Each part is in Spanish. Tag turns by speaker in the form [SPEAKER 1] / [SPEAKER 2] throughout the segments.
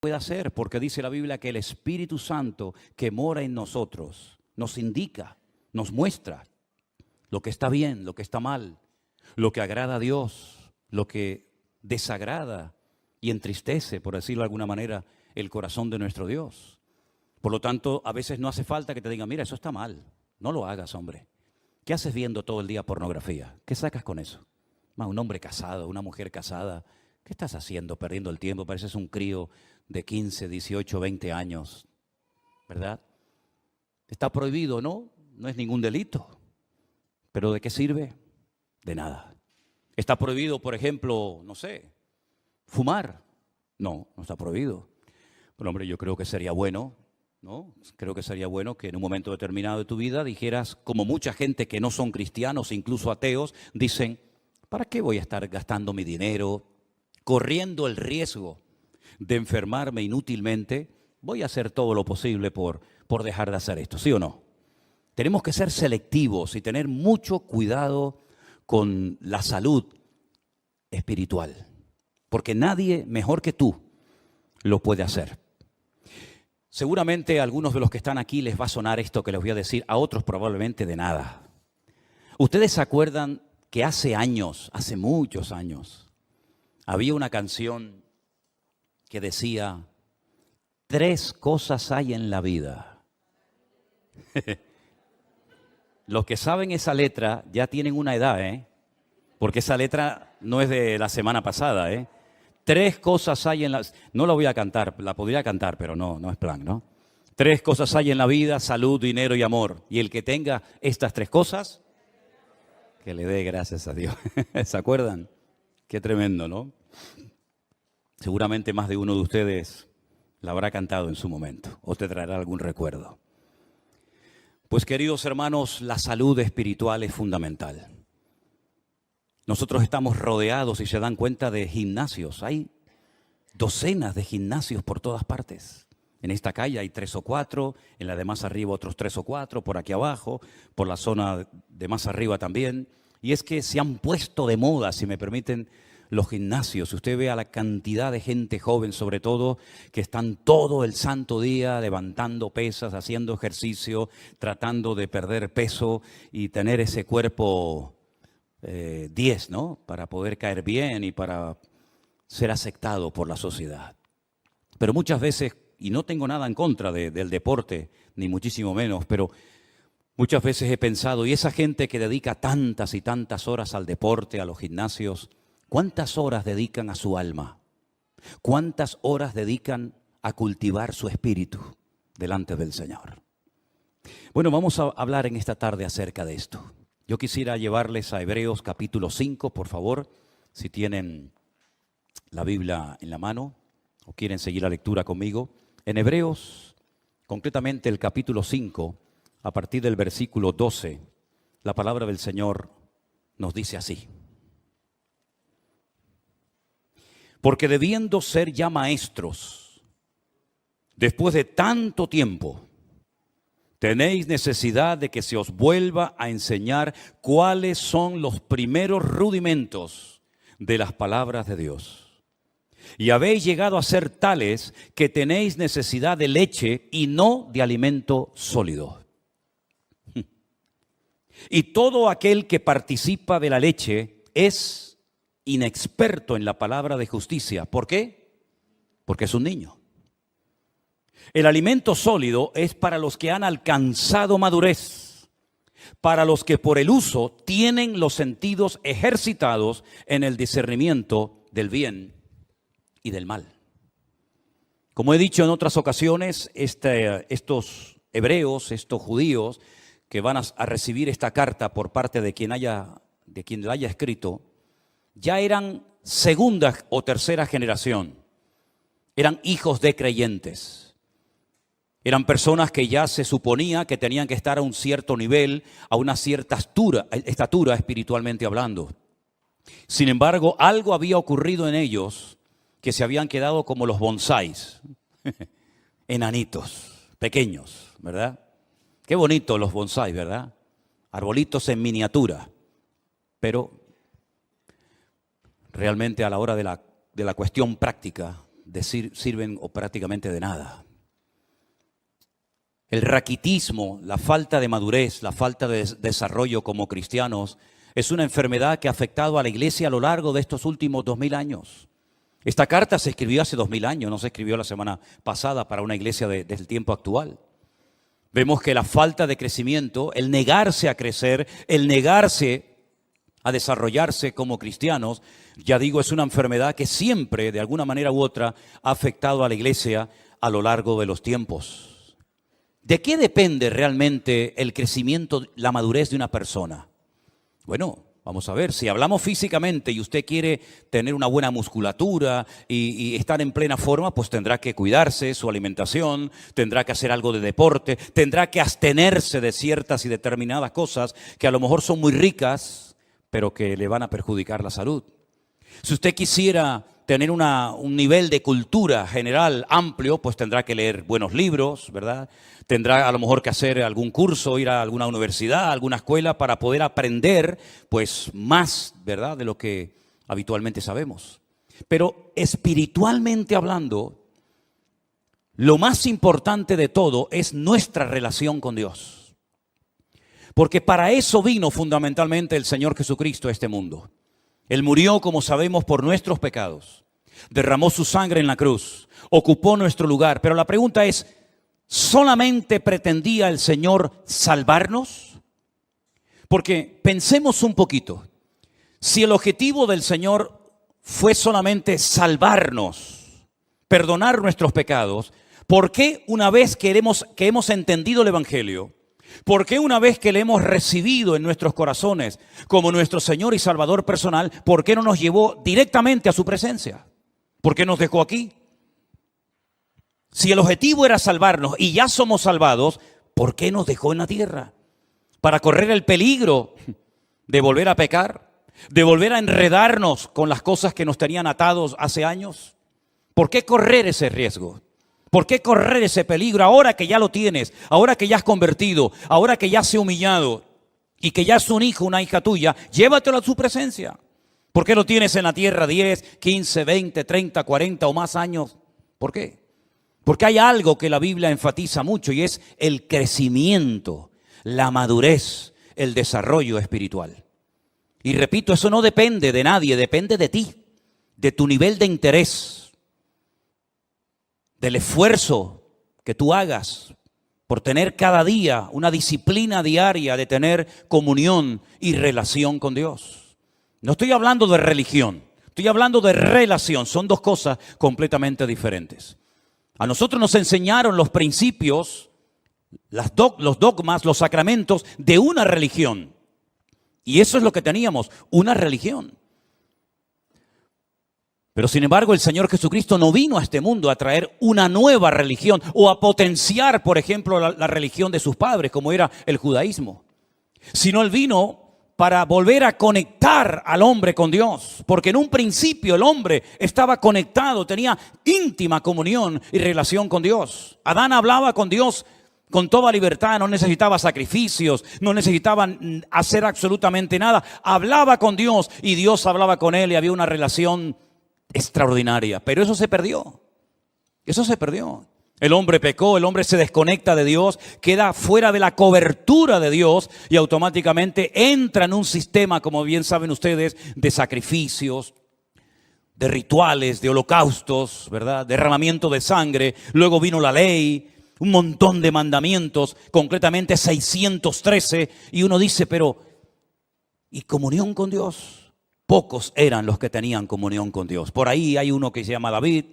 [SPEAKER 1] puede hacer, porque dice la Biblia que el Espíritu Santo que mora en nosotros nos indica, nos muestra lo que está bien, lo que está mal, lo que agrada a Dios, lo que desagrada y entristece, por decirlo de alguna manera, el corazón de nuestro Dios. Por lo tanto, a veces no hace falta que te digan, mira, eso está mal, no lo hagas, hombre. ¿Qué haces viendo todo el día pornografía? ¿Qué sacas con eso? Un hombre casado, una mujer casada, ¿qué estás haciendo? Perdiendo el tiempo, pareces un crío de 15, 18, 20 años, ¿verdad? Está prohibido, ¿no? No es ningún delito. ¿Pero de qué sirve? De nada. Está prohibido, por ejemplo, no sé, fumar. No, no está prohibido. Pero hombre, yo creo que sería bueno, ¿no? Creo que sería bueno que en un momento determinado de tu vida dijeras, como mucha gente que no son cristianos, incluso ateos, dicen, ¿para qué voy a estar gastando mi dinero, corriendo el riesgo de enfermarme inútilmente? Voy a hacer todo lo posible por dejar de hacer esto, ¿sí o no? Tenemos que ser selectivos y tener mucho cuidado con la salud espiritual, porque nadie mejor que tú lo puede hacer. Seguramente a algunos de los que están aquí les va a sonar esto que les voy a decir, a otros probablemente de nada. ¿Ustedes se acuerdan que hace años, hace muchos años, había una canción que decía, 3 cosas hay en la vida? Los que saben esa letra ya tienen una edad, ¿eh? Porque esa letra no es de la semana pasada, ¿eh? 3 cosas hay en la... No la voy a cantar, la podría cantar, pero no es plan, ¿no? 3 cosas hay en la vida, salud, dinero y amor. Y el que tenga estas 3 cosas, que le dé gracias a Dios. ¿Se acuerdan? Qué tremendo, ¿no? Seguramente más de uno de ustedes la habrá cantado en su momento o te traerá algún recuerdo. Pues queridos hermanos, la salud espiritual es fundamental. Nosotros estamos rodeados, si se dan cuenta, de gimnasios. Hay docenas de gimnasios por todas partes. En esta calle hay 3 o 4, en la de más arriba otros 3 o 4, por aquí abajo, por la zona de más arriba también. Y es que se han puesto de moda, si me permiten, los gimnasios. Usted ve a la cantidad de gente joven, sobre todo, que están todo el santo día levantando pesas, haciendo ejercicio, tratando de perder peso y tener ese cuerpo 10, ¿no? Para poder caer bien y para ser aceptado por la sociedad. Pero muchas veces, y no tengo nada en contra del deporte, ni muchísimo menos, pero muchas veces he pensado, y esa gente que dedica tantas y tantas horas al deporte, a los gimnasios, ¿cuántas horas dedican a su alma? ¿Cuántas horas dedican a cultivar su espíritu delante del Señor? Bueno, vamos a hablar en esta tarde acerca de esto. Yo quisiera llevarles a Hebreos capítulo 5, por favor, si tienen la Biblia en la mano o quieren seguir la lectura conmigo. En Hebreos, concretamente el capítulo 5, a partir del versículo 12, la palabra del Señor nos dice así. Porque debiendo ser ya maestros, después de tanto tiempo, tenéis necesidad de que se os vuelva a enseñar cuáles son los primeros rudimentos de las palabras de Dios. Y habéis llegado a ser tales que tenéis necesidad de leche y no de alimento sólido. Y todo aquel que participa de la leche es inexperto en la palabra de justicia. ¿Por qué? Porque es un niño. El alimento sólido es para los que han alcanzado madurez, para los que por el uso tienen los sentidos ejercitados en el discernimiento del bien y del mal. Como he dicho en otras ocasiones, estos hebreos, estos judíos que van a recibir esta carta por parte de quien la haya escrito, ya eran segunda o tercera generación, eran hijos de creyentes. Eran personas que ya se suponía que tenían que estar a un cierto nivel, a una cierta estatura espiritualmente hablando. Sin embargo, algo había ocurrido en ellos que se habían quedado como los bonsáis, enanitos, pequeños, ¿verdad? Qué bonitos los bonsáis, ¿verdad? Arbolitos en miniatura, pero realmente a la hora de la cuestión práctica, sirven o prácticamente de nada. El raquitismo, la falta de madurez, la falta de desarrollo como cristianos es una enfermedad que ha afectado a la iglesia a lo largo de estos últimos 2000 años. Esta carta se escribió hace 2000 años, no se escribió la semana pasada para una iglesia del tiempo actual. Vemos que la falta de crecimiento, el negarse a crecer, el negarse a desarrollarse como cristianos, ya digo, es una enfermedad que siempre, de alguna manera u otra, ha afectado a la iglesia a lo largo de los tiempos. ¿De qué depende realmente el crecimiento, la madurez de una persona? Bueno, vamos a ver, si hablamos físicamente y usted quiere tener una buena musculatura y estar en plena forma, pues tendrá que cuidarse, su alimentación, tendrá que hacer algo de deporte, tendrá que abstenerse de ciertas y determinadas cosas que a lo mejor son muy ricas, pero que le van a perjudicar la salud. Si usted quisiera tener un nivel de cultura general amplio, pues tendrá que leer buenos libros, ¿verdad? Tendrá a lo mejor que hacer algún curso, ir a alguna universidad, a alguna escuela para poder aprender pues más, ¿verdad?, de lo que habitualmente sabemos. Pero espiritualmente hablando, lo más importante de todo es nuestra relación con Dios. Porque para eso vino fundamentalmente el Señor Jesucristo a este mundo. Él murió, como sabemos, por nuestros pecados. Derramó su sangre en la cruz. Ocupó nuestro lugar. Pero la pregunta es, ¿solamente pretendía el Señor salvarnos? Porque pensemos un poquito. Si el objetivo del Señor fue solamente salvarnos, perdonar nuestros pecados, ¿por qué una vez que hemos entendido el Evangelio, por qué una vez que le hemos recibido en nuestros corazones como nuestro Señor y Salvador personal, por qué no nos llevó directamente a su presencia? ¿Por qué nos dejó aquí? Si el objetivo era salvarnos y ya somos salvados, ¿por qué nos dejó en la tierra? ¿Para correr el peligro de volver a pecar? ¿De volver a enredarnos con las cosas que nos tenían atados hace años? ¿Por qué correr ese riesgo? ¿Por qué correr ese peligro ahora que ya lo tienes, ahora que ya has convertido, ahora que ya se ha humillado y que ya es un hijo, una hija tuya? Llévatelo a su presencia. ¿Por qué lo tienes en la tierra 10, 15, 20, 30, 40 o más años? ¿Por qué? Porque hay algo que la Biblia enfatiza mucho y es el crecimiento, la madurez, el desarrollo espiritual. Y repito, eso no depende de nadie, depende de ti, de tu nivel de interés, del esfuerzo que tú hagas por tener cada día una disciplina diaria de tener comunión y relación con Dios. No estoy hablando de religión, estoy hablando de relación. Son dos cosas completamente diferentes. A nosotros nos enseñaron los principios, los dogmas, los sacramentos de una religión. Y eso es lo que teníamos, una religión. Pero sin embargo el Señor Jesucristo no vino a este mundo a traer una nueva religión o a potenciar, por ejemplo, la religión de sus padres, como era el judaísmo. Sino Él vino para volver a conectar al hombre con Dios. Porque en un principio el hombre estaba conectado, tenía íntima comunión y relación con Dios. Adán hablaba con Dios con toda libertad, no necesitaba sacrificios, no necesitaba hacer absolutamente nada. Hablaba con Dios y Dios hablaba con él y había una relación extraordinaria. Pero eso se perdió. Eso se perdió. El hombre pecó, el hombre se desconecta de Dios, queda fuera de la cobertura de Dios y automáticamente entra en un sistema, como bien saben ustedes, de sacrificios, de rituales, de holocaustos, ¿verdad? Derramamiento de sangre. Luego vino la ley, un montón de mandamientos, concretamente 613, y uno dice, pero ¿y comunión con Dios? Pocos eran los que tenían comunión con Dios. Por ahí hay uno que se llama David,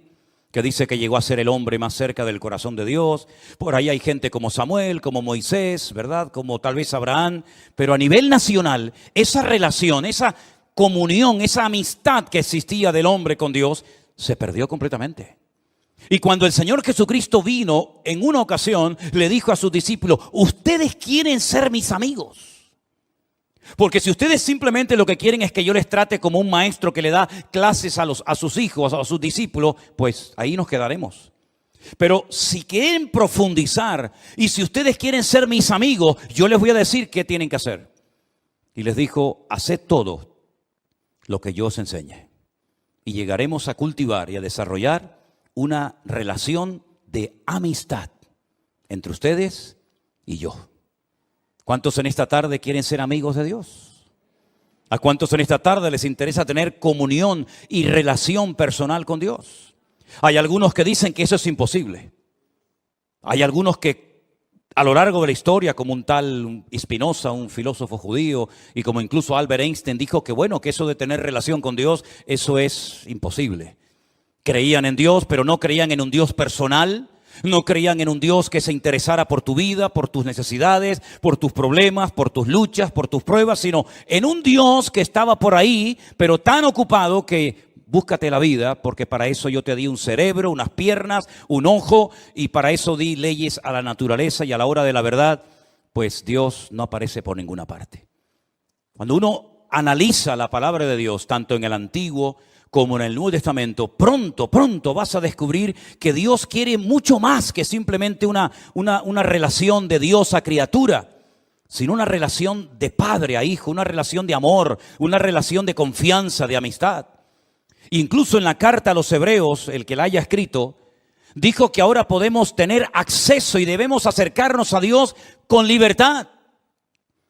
[SPEAKER 1] que dice que llegó a ser el hombre más cerca del corazón de Dios. Por ahí hay gente como Samuel, como Moisés, ¿verdad? Como tal vez Abraham. Pero a nivel nacional, esa relación, esa comunión, esa amistad que existía del hombre con Dios, se perdió completamente. Y cuando el Señor Jesucristo vino, en una ocasión, le dijo a sus discípulos, ustedes quieren ser mis amigos. Porque si ustedes simplemente lo que quieren es que yo les trate como un maestro que le da clases a sus hijos, a sus discípulos, pues ahí nos quedaremos. Pero si quieren profundizar y si ustedes quieren ser mis amigos, yo les voy a decir qué tienen que hacer. Y les dijo, haced todo lo que yo os enseñe. Y llegaremos a cultivar y a desarrollar una relación de amistad entre ustedes y yo. ¿Cuántos en esta tarde quieren ser amigos de Dios? ¿A cuántos en esta tarde les interesa tener comunión y relación personal con Dios? Hay algunos que dicen que eso es imposible. Hay algunos que a lo largo de la historia, como un tal Spinoza, un filósofo judío, y como incluso Albert Einstein dijo que bueno, que eso de tener relación con Dios, eso es imposible. Creían en Dios, pero no creían en un Dios personal, no creían en un Dios que se interesara por tu vida, por tus necesidades, por tus problemas, por tus luchas, por tus pruebas, sino en un Dios que estaba por ahí, pero tan ocupado que búscate la vida, porque para eso yo te di un cerebro, unas piernas, un ojo, y para eso di leyes a la naturaleza, y a la hora de la verdad, pues Dios no aparece por ninguna parte. Cuando uno analiza la palabra de Dios, tanto en el Antiguo como en el Nuevo Testamento, pronto vas a descubrir que Dios quiere mucho más que simplemente una relación de Dios a criatura, sino una relación de padre a hijo, una relación de amor, una relación de confianza, de amistad. Incluso en la carta a los Hebreos, el que la haya escrito, dijo que ahora podemos tener acceso y debemos acercarnos a Dios con libertad.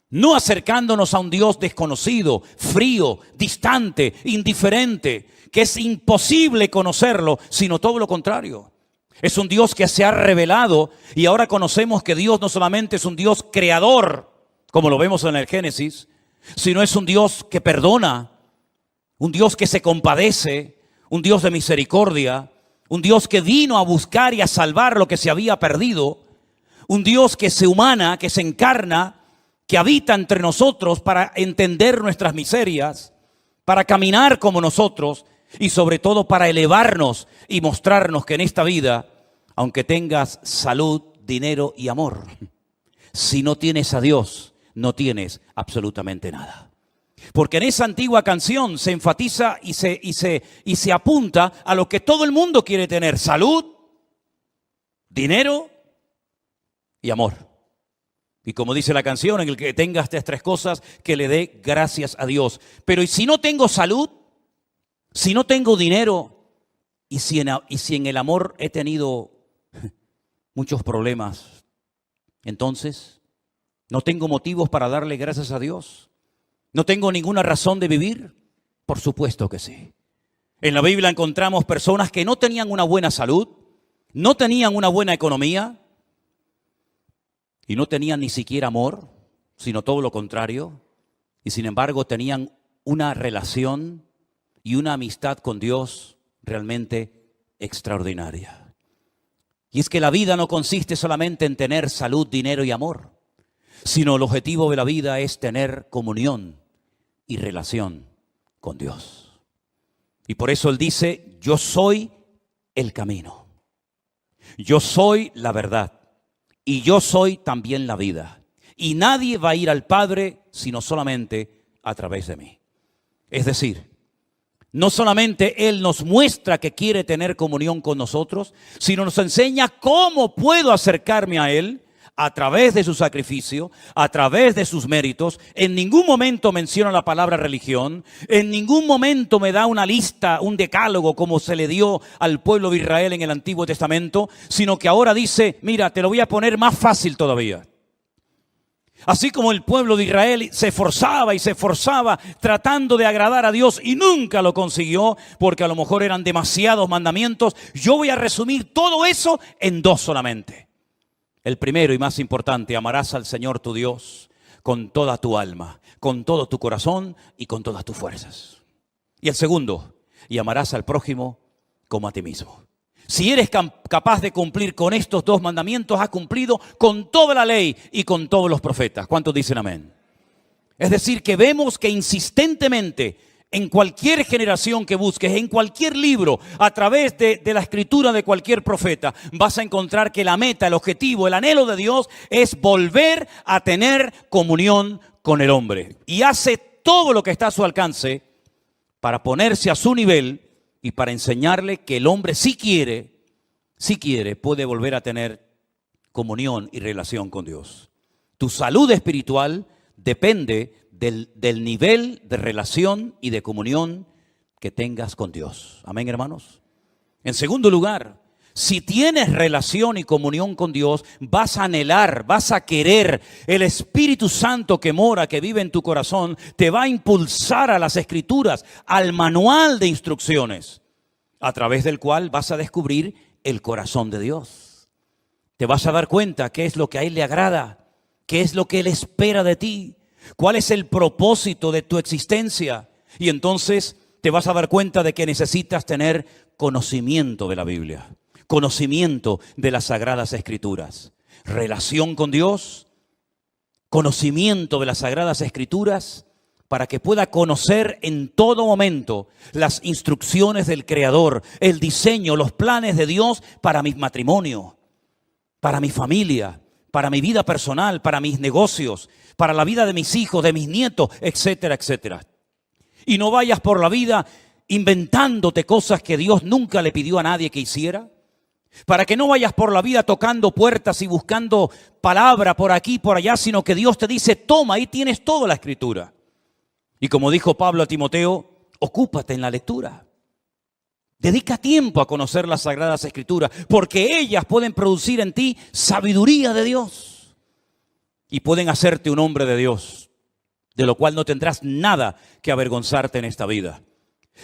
[SPEAKER 1] No acercándonos a un Dios desconocido, frío, distante, indiferente, que es imposible conocerlo, sino todo lo contrario. Es un Dios que se ha revelado y ahora conocemos que Dios no solamente es un Dios creador, como lo vemos en el Génesis, sino es un Dios que perdona, un Dios que se compadece, un Dios de misericordia, un Dios que vino a buscar y a salvar lo que se había perdido, un Dios que se humana, que se encarna, que habita entre nosotros para entender nuestras miserias, para caminar como nosotros y sobre todo para elevarnos y mostrarnos que en esta vida, aunque tengas salud, dinero y amor, si no tienes a Dios, no tienes absolutamente nada. Porque en esa antigua canción se enfatiza y se apunta a lo que todo el mundo quiere tener: salud, dinero y amor. Y como dice la canción, en el que tenga estas tres cosas, que le dé gracias a Dios. Pero ¿y si no tengo salud? Si no tengo dinero, y si en el amor he tenido muchos problemas, entonces no tengo motivos para darle gracias a Dios. ¿No tengo ninguna razón de vivir? Por supuesto que sí. En la Biblia encontramos personas que no tenían una buena salud, no tenían una buena economía y no tenían ni siquiera amor, sino todo lo contrario. Y sin embargo tenían una relación y una amistad con Dios realmente extraordinaria. Y es que la vida no consiste solamente en tener salud, dinero y amor, sino el objetivo de la vida es tener comunión y relación con Dios. Y por eso Él dice: yo soy el camino, yo soy la verdad y yo soy también la vida. Y nadie va a ir al Padre sino solamente a través de mí. Es decir, no solamente Él nos muestra que quiere tener comunión con nosotros, sino nos enseña cómo puedo acercarme a Él a través de su sacrificio, a través de sus méritos. En ningún momento menciona la palabra religión, en ningún momento me da una lista, un decálogo como se le dio al pueblo de Israel en el Antiguo Testamento, sino que ahora dice: mira, te lo voy a poner más fácil todavía. Así como el pueblo de Israel se esforzaba y se esforzaba tratando de agradar a Dios y nunca lo consiguió, porque a lo mejor eran demasiados mandamientos, yo voy a resumir todo eso en dos solamente. El primero y más importante: amarás al Señor tu Dios con toda tu alma, con todo tu corazón y con todas tus fuerzas. Y el segundo: y amarás al prójimo como a ti mismo. Si eres capaz de cumplir con estos dos mandamientos, has cumplido con toda la ley y con todos los profetas. ¿Cuántos dicen amén? Es decir, que vemos que insistentemente en cualquier generación que busques, en cualquier libro, a través de la escritura de cualquier profeta, vas a encontrar que la meta, el objetivo, el anhelo de Dios es volver a tener comunión con el hombre. Y hace todo lo que está a su alcance para ponerse a su nivel y para enseñarle que el hombre si quiere, puede volver a tener comunión y relación con Dios. Tu salud espiritual depende del nivel de relación y de comunión que tengas con Dios. Amén, hermanos. En segundo lugar, si tienes relación y comunión con Dios, vas a anhelar, vas a querer. El Espíritu Santo que mora, que vive en tu corazón, te va a impulsar a las Escrituras, al manual de instrucciones, a través del cual vas a descubrir el corazón de Dios. Te vas a dar cuenta qué es lo que a Él le agrada, qué es lo que Él espera de ti, cuál es el propósito de tu existencia. Y entonces te vas a dar cuenta de que necesitas tener conocimiento de la Biblia, conocimiento de las Sagradas Escrituras, relación con Dios, conocimiento de las Sagradas Escrituras, para que pueda conocer en todo momento las instrucciones del Creador, el diseño, los planes de Dios para mi matrimonio, para mi familia, para mi vida personal, para mis negocios, para la vida de mis hijos, de mis nietos, etcétera, etcétera. Y no vayas por la vida inventándote cosas que Dios nunca le pidió a nadie que hiciera. Para que no vayas por la vida tocando puertas y buscando palabra por aquí y por allá, sino que Dios te dice, toma, ahí tienes toda la Escritura. Y como dijo Pablo a Timoteo, ocúpate en la lectura. Dedica tiempo a conocer las Sagradas Escrituras, porque ellas pueden producir en ti sabiduría de Dios y pueden hacerte un hombre de Dios, de lo cual no tendrás nada que avergonzarte en esta vida.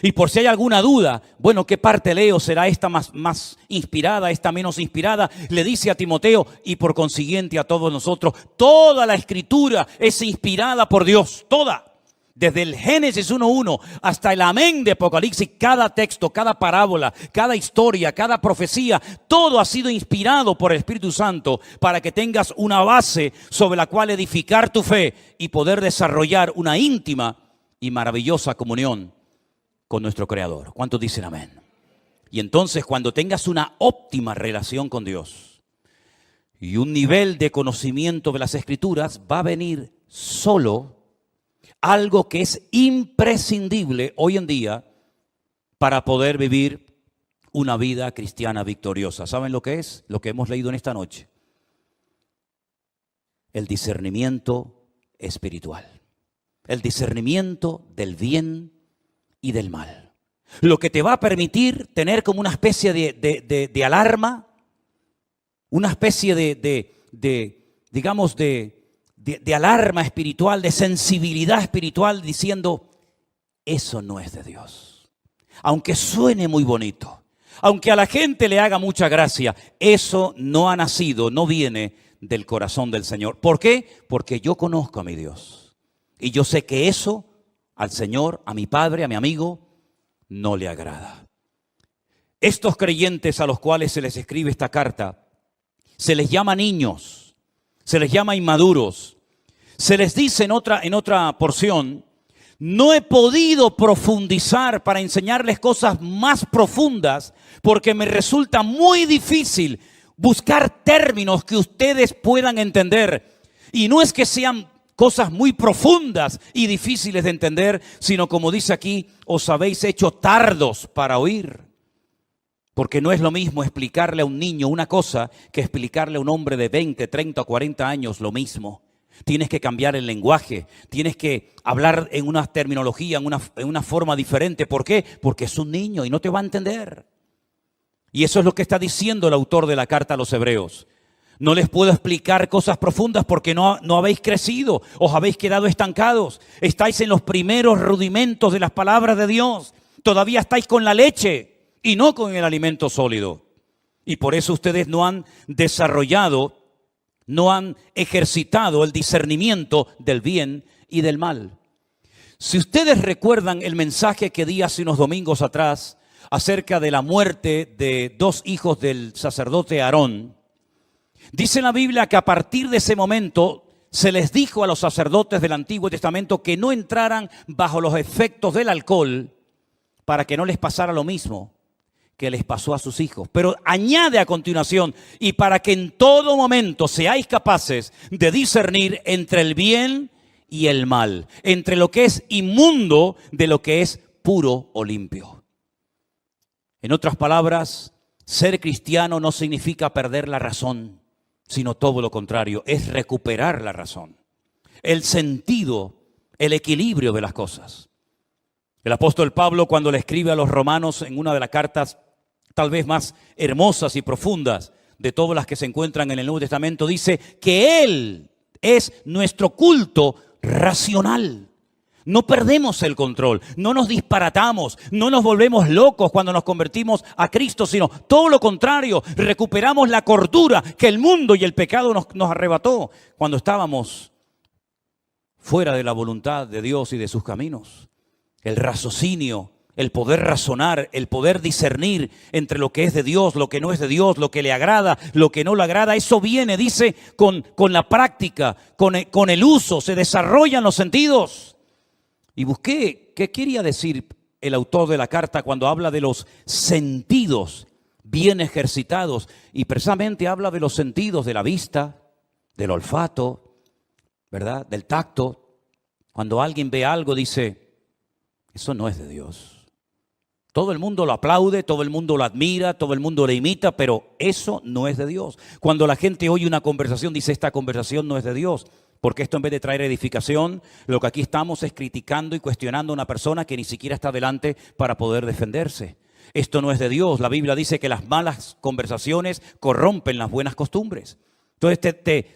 [SPEAKER 1] Y por si hay alguna duda, bueno, ¿qué parte leo? ¿Será esta más inspirada, esta menos inspirada? Le dice a Timoteo y por consiguiente a todos nosotros, toda la Escritura es inspirada por Dios, toda. Desde el Génesis 1:1 hasta el amén de Apocalipsis, cada texto, cada parábola, cada historia, cada profecía, todo ha sido inspirado por el Espíritu Santo para que tengas una base sobre la cual edificar tu fe y poder desarrollar una íntima y maravillosa comunión con nuestro Creador. ¿Cuántos dicen amén? Y entonces cuando tengas una óptima relación con Dios y un nivel de conocimiento de las Escrituras, va a venir solo algo que es imprescindible hoy en día para poder vivir una vida cristiana victoriosa. ¿Saben lo que es? Lo que hemos leído en esta noche. El discernimiento espiritual. El discernimiento del bien y del mal. Lo que te va a permitir tener como una especie de alarma, una especie de alarma espiritual, de sensibilidad espiritual, diciendo, eso no es de Dios. Aunque suene muy bonito, aunque a la gente le haga mucha gracia, eso no ha nacido, no viene del corazón del Señor. ¿Por qué? Porque yo conozco a mi Dios. Y yo sé que eso al Señor, a mi Padre, a mi amigo, no le agrada. Estos creyentes a los cuales se les escribe esta carta, se les llama niños, se les llama inmaduros. Se les dice en otra porción, no he podido profundizar para enseñarles cosas más profundas porque me resulta muy difícil buscar términos que ustedes puedan entender. Y no es que sean cosas muy profundas y difíciles de entender, sino como dice aquí, os habéis hecho tardos para oír. Porque no es lo mismo explicarle a un niño una cosa que explicarle a un hombre de 20, 30 o 40 años lo mismo. Tienes que cambiar el lenguaje, tienes que hablar en una terminología, en una forma diferente. ¿Por qué? Porque es un niño y no te va a entender. Y eso es lo que está diciendo el autor de la carta a los Hebreos. No les puedo explicar cosas profundas porque no habéis crecido, os habéis quedado estancados. Estáis en los primeros rudimentos de las palabras de Dios. Todavía estáis con la leche y no con el alimento sólido. Y por eso ustedes no han desarrollado, no han ejercitado el discernimiento del bien y del mal. Si ustedes recuerdan el mensaje que di hace unos domingos atrás acerca de la muerte de dos hijos del sacerdote Aarón, dice la Biblia que a partir de ese momento se les dijo a los sacerdotes del Antiguo Testamento que no entraran bajo los efectos del alcohol para que no les pasara lo mismo que les pasó a sus hijos. Pero añade a continuación, y para que en todo momento seáis capaces de discernir entre el bien y el mal, entre lo que es inmundo de lo que es puro o limpio. En otras palabras, ser cristiano no significa perder la razón, sino todo lo contrario, es recuperar la razón, el sentido, el equilibrio de las cosas. El apóstol Pablo, cuando le escribe a los romanos en una de las cartas, tal vez más hermosas y profundas de todas las que se encuentran en el Nuevo Testamento, dice que Él es nuestro culto racional. No perdemos el control, no nos disparatamos, no nos volvemos locos cuando nos convertimos a Cristo, sino todo lo contrario, recuperamos la cordura que el mundo y el pecado nos arrebató cuando estábamos fuera de la voluntad de Dios y de sus caminos. El raciocinio, el poder razonar, el poder discernir entre lo que es de Dios, lo que no es de Dios, lo que le agrada, lo que no le agrada, eso viene, dice, con la práctica, con el uso, se desarrollan los sentidos. Y busqué qué quería decir el autor de la carta cuando habla de los sentidos bien ejercitados. Y precisamente habla de los sentidos de la vista, del olfato, ¿verdad? Del tacto. Cuando alguien ve algo dice, eso no es de Dios. Todo el mundo lo aplaude, todo el mundo lo admira, todo el mundo le imita, pero eso no es de Dios. Cuando la gente oye una conversación, dice, esta conversación no es de Dios. Porque esto, en vez de traer edificación, lo que aquí estamos es criticando y cuestionando a una persona que ni siquiera está delante para poder defenderse. Esto no es de Dios. La Biblia dice que las malas conversaciones corrompen las buenas costumbres. Entonces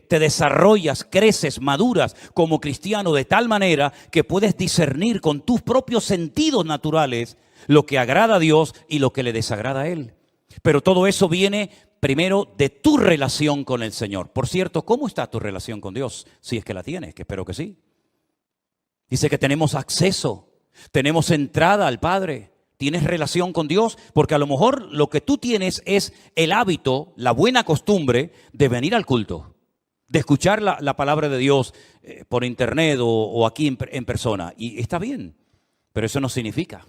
[SPEAKER 1] te desarrollas, creces, maduras como cristiano de tal manera que puedes discernir con tus propios sentidos naturales lo que agrada a Dios y lo que le desagrada a Él. Pero todo eso viene primero de tu relación con el Señor. Por cierto, ¿cómo está tu relación con Dios? Si es que la tienes, que espero que sí. Dice que tenemos acceso, tenemos entrada al Padre. ¿Tienes relación con Dios? Porque a lo mejor lo que tú tienes es el hábito, la buena costumbre de venir al culto, de escuchar la palabra de Dios por internet o aquí en persona. Y está bien, pero eso no significa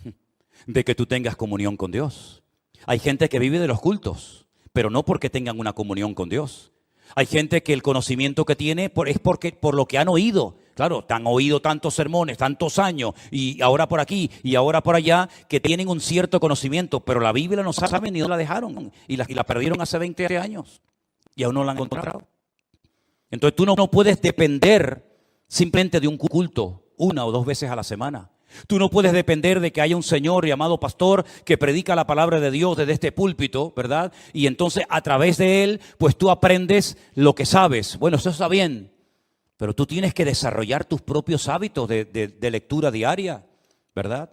[SPEAKER 1] de que tú tengas comunión con Dios. Hay gente que vive de los cultos, pero no porque tengan una comunión con Dios. Hay gente que el conocimiento que tiene es por lo que han oído. Claro, han oído tantos sermones, tantos años, y ahora por aquí y ahora por allá, que tienen un cierto conocimiento, pero la Biblia no saben ni dónde la dejaron, y la perdieron hace 20 años, y aún no la han encontrado. Entonces tú no puedes depender simplemente de un culto, una o dos veces a la semana. Tú no puedes depender de que haya un señor llamado pastor que predica la palabra de Dios desde este púlpito, ¿verdad? Y entonces a través de él, pues tú aprendes lo que sabes. Bueno, eso está bien, pero tú tienes que desarrollar tus propios hábitos de lectura diaria, ¿verdad?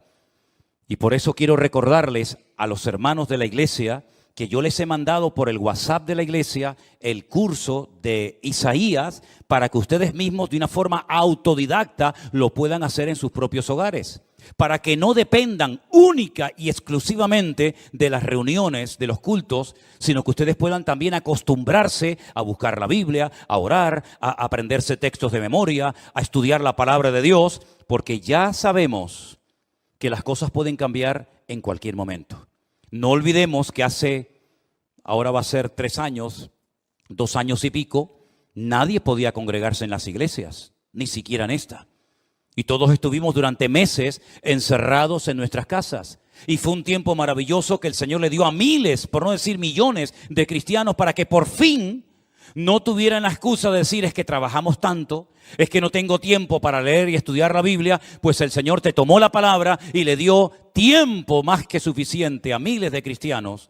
[SPEAKER 1] Y por eso quiero recordarles a los hermanos de la iglesia que yo les he mandado por el WhatsApp de la iglesia el curso de Isaías para que ustedes mismos de una forma autodidacta lo puedan hacer en sus propios hogares. Para que no dependan única y exclusivamente de las reuniones, de los cultos, sino que ustedes puedan también acostumbrarse a buscar la Biblia, a orar, a aprenderse textos de memoria, a estudiar la palabra de Dios, porque ya sabemos que las cosas pueden cambiar en cualquier momento. No olvidemos que ahora va a ser 3 años, 2 años y pico, nadie podía congregarse en las iglesias, ni siquiera en esta. Y todos estuvimos durante meses encerrados en nuestras casas. Y fue un tiempo maravilloso que el Señor le dio a miles, por no decir millones, de cristianos para que por fin no tuvieran la excusa de decir es que trabajamos tanto, es que no tengo tiempo para leer y estudiar la Biblia. Pues el Señor te tomó la palabra y le dio tiempo más que suficiente a miles de cristianos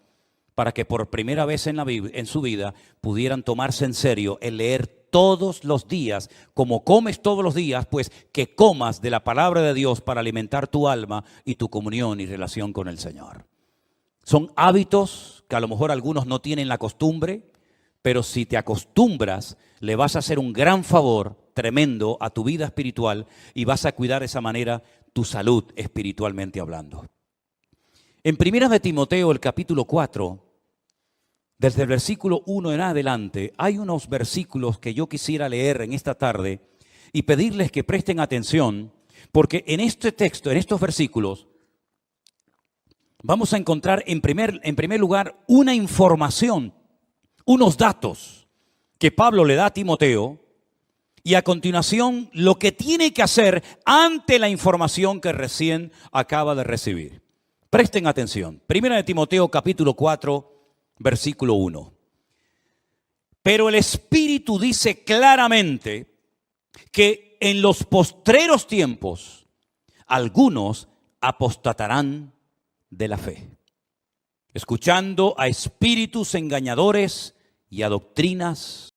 [SPEAKER 1] para que por primera vez en su vida pudieran tomarse en serio el leer todos los días, como comes todos los días, pues que comas de la palabra de Dios para alimentar tu alma y tu comunión y relación con el Señor. Son hábitos que a lo mejor algunos no tienen la costumbre, pero si te acostumbras, le vas a hacer un gran favor tremendo a tu vida espiritual y vas a cuidar de esa manera tu salud espiritualmente hablando. En 1 de Timoteo, el capítulo 4, desde el versículo 1 en adelante, hay unos versículos que yo quisiera leer en esta tarde y pedirles que presten atención, porque en este texto, en estos versículos, vamos a encontrar en primer lugar una información, unos datos que Pablo le da a Timoteo, y a continuación lo que tiene que hacer ante la información que recién acaba de recibir. Presten atención. 1 de Timoteo capítulo 4, versículo 1. Pero el Espíritu dice claramente que en los postreros tiempos algunos apostatarán de la fe. escuchando a espíritus engañadores y a doctrinas